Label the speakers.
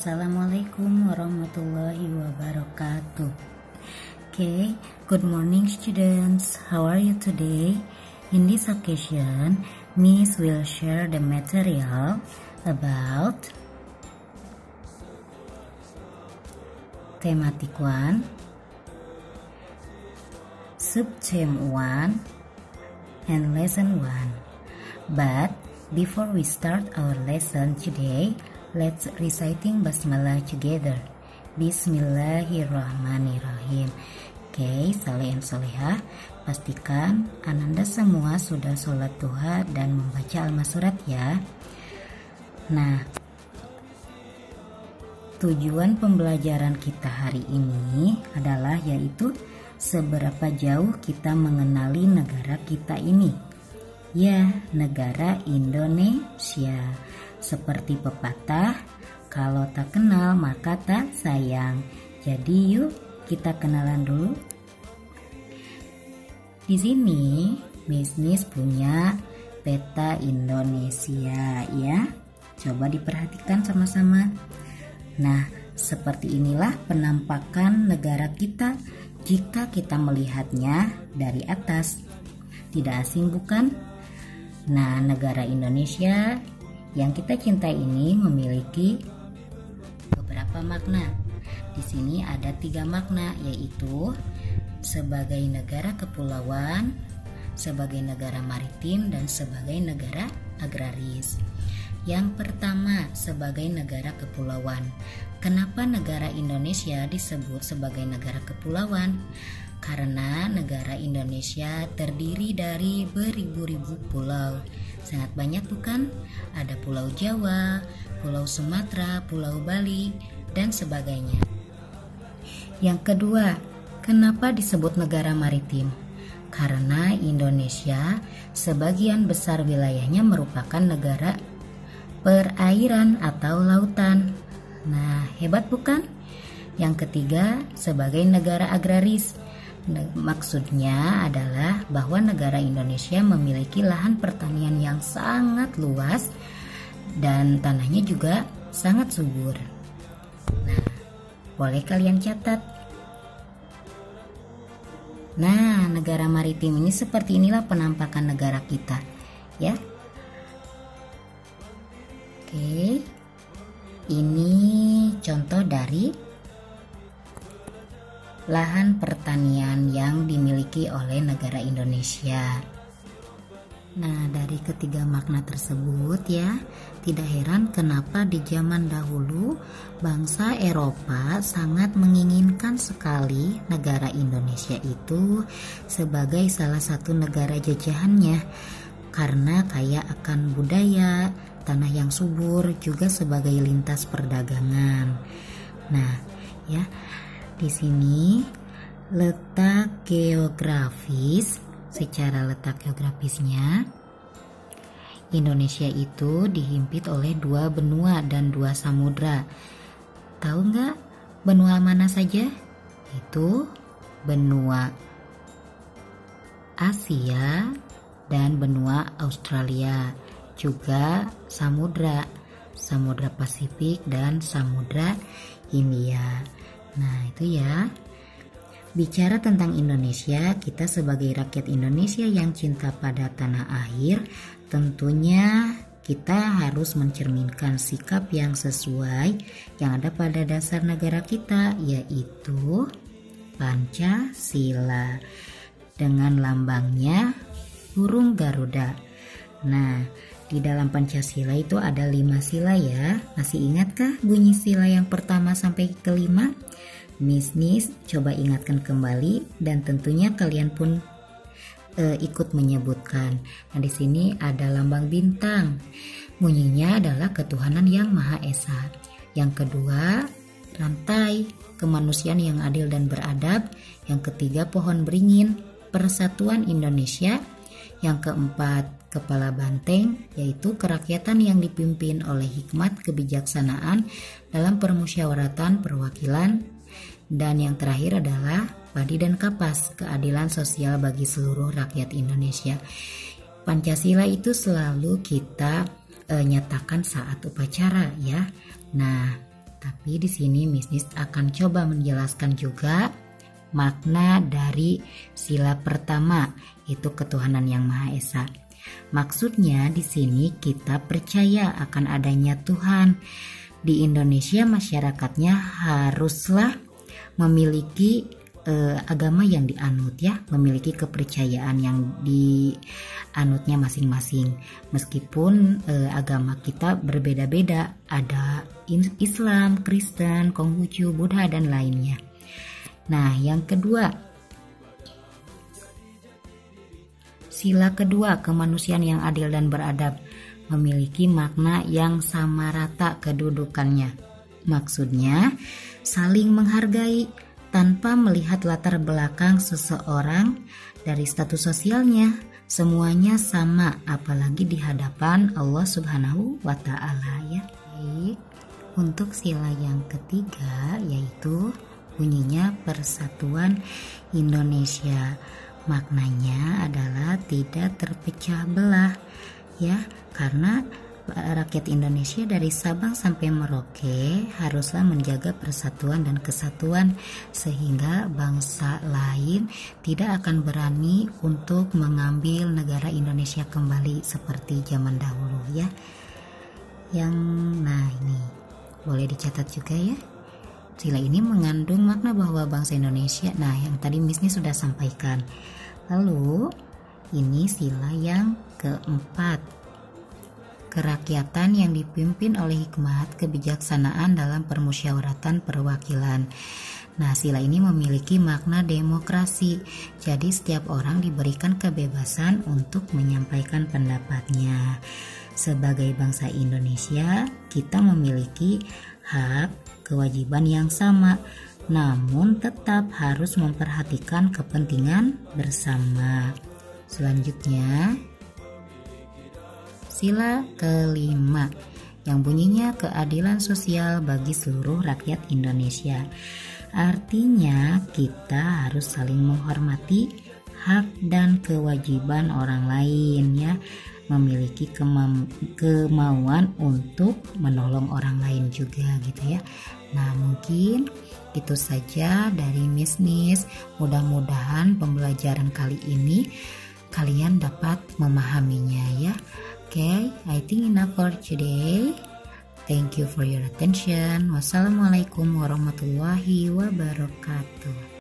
Speaker 1: Assalamualaikum warahmatullahi wabarakatuh. Okay, good morning students. How are you today? In this occasion, Miss will share the material about Thematic 1, Subtheme 1, and Lesson 1. But before we start our lesson today, let's reciting basmalah together. Bismillahirrahmanirrahim. Oke, saleh and solehah, pastikan Ananda semua sudah sholat duha dan membaca al-masurat ya. Nah, tujuan pembelajaran kita hari ini adalah yaitu seberapa jauh kita mengenali negara kita ini. Ya, negara Indonesia. Seperti pepatah, kalau tak kenal maka tak sayang. Jadi yuk kita kenalan dulu. Di sini Miss punya peta Indonesia ya. Coba diperhatikan sama-sama. Nah, seperti inilah penampakan negara kita jika kita melihatnya dari atas. Tidak asing bukan? Nah, negara Indonesia yang kita cintai ini memiliki beberapa makna. Di sini ada 3 makna, yaitu sebagai negara kepulauan, sebagai negara maritim, dan sebagai negara agraris. Yang pertama, sebagai negara kepulauan. Kenapa negara Indonesia disebut sebagai negara kepulauan? Karena negara Indonesia terdiri dari beribu-ribu pulau. Sangat banyak bukan? Ada Pulau Jawa, Pulau Sumatera, Pulau Bali, dan sebagainya. Yang kedua, kenapa disebut negara maritim? Karena Indonesia sebagian besar wilayahnya merupakan negara perairan atau lautan. Nah, hebat bukan? Yang ketiga, sebagai negara agraris. Maksudnya adalah bahwa negara Indonesia memiliki lahan pertanian yang sangat luas dan tanahnya juga sangat subur. Nah, boleh kalian catat. Nah, negara maritim ini seperti inilah penampakan negara kita, ya. Oke. Ini contoh dari lahan pertanian yang dimiliki oleh negara Indonesia. Nah, dari ketiga makna tersebut ya, tidak heran kenapa di zaman dahulu bangsa Eropa sangat menginginkan sekali negara Indonesia itu sebagai salah satu negara jajahannya, karena kaya akan budaya, tanah yang subur, juga sebagai lintas perdagangan. Nah, ya, di sini letak geografis, secara letak geografisnya Indonesia itu dihimpit oleh 2 benua dan 2 samudra. Tahu nggak benua mana saja? Itu benua Asia dan benua Australia, juga Samudra Pasifik dan Samudra Hindia. Nah, itu ya. Bicara tentang Indonesia, kita sebagai rakyat Indonesia yang cinta pada tanah air, tentunya kita harus mencerminkan sikap yang sesuai yang ada pada dasar negara kita, yaitu Pancasila. Dengan lambangnya burung Garuda. Nah, di dalam Pancasila itu ada 5 sila ya. Masih ingatkah bunyi sila yang pertama sampai ke-5? Miss coba ingatkan kembali dan tentunya kalian pun ikut menyebutkan. Nah, di sini ada lambang bintang. Bunyinya adalah ketuhanan yang Maha Esa. Yang kedua, rantai, kemanusiaan yang adil dan beradab. Yang ketiga, pohon beringin, persatuan Indonesia. Yang keempat, kepala banteng, yaitu kerakyatan yang dipimpin oleh hikmat kebijaksanaan dalam permusyawaratan perwakilan. Dan yang terakhir adalah padi dan kapas, keadilan sosial bagi seluruh rakyat Indonesia. Pancasila itu selalu kita nyatakan saat upacara ya. Nah, Tapi di sini Miss Nis akan coba menjelaskan juga makna dari sila pertama, itu ketuhanan yang Maha Esa. Maksudnya di sini kita percaya akan adanya Tuhan. Di Indonesia masyarakatnya haruslah memiliki agama yang dianut ya, memiliki kepercayaan yang dianutnya masing-masing. Meskipun agama kita berbeda-beda, ada Islam, Kristen, Konghucu, Buddha dan lainnya. Nah, yang kedua, sila kedua, kemanusiaan yang adil dan beradab, memiliki makna yang sama rata kedudukannya. Maksudnya, saling menghargai tanpa melihat latar belakang seseorang dari status sosialnya. Semuanya sama, apalagi di hadapan Allah Subhanahu wa Ta'ala ya. Baik, untuk sila yang ketiga yaitu bunyinya Persatuan Indonesia. Maknanya adalah tidak terpecah belah ya, karena rakyat Indonesia dari Sabang sampai Merauke haruslah menjaga persatuan dan kesatuan sehingga bangsa lain tidak akan berani untuk mengambil negara Indonesia kembali seperti zaman dahulu ya. Nah ini boleh dicatat juga ya. Sila ini mengandung makna bahwa bangsa Indonesia, nah yang tadi Miss Nis sudah sampaikan. Lalu ini sila yang keempat, kerakyatan yang dipimpin oleh hikmat kebijaksanaan dalam permusyawaratan perwakilan. Nah, sila ini memiliki makna demokrasi. Jadi setiap orang diberikan kebebasan untuk menyampaikan pendapatnya. Sebagai bangsa Indonesia, kita memiliki hak kewajiban yang sama, namun tetap harus memperhatikan kepentingan bersama. Selanjutnya, sila kelima yang bunyinya keadilan sosial bagi seluruh rakyat Indonesia. Artinya kita harus saling menghormati hak dan kewajiban orang lain ya, memiliki kemauan untuk menolong orang lain juga gitu ya. Nah mungkin itu saja dari Miss Nis. Mudah-mudahan pembelajaran kali ini kalian dapat memahaminya ya. Okay, I think enough for today. Thank you for your attention. Wassalamualaikum warahmatullahi wabarakatuh.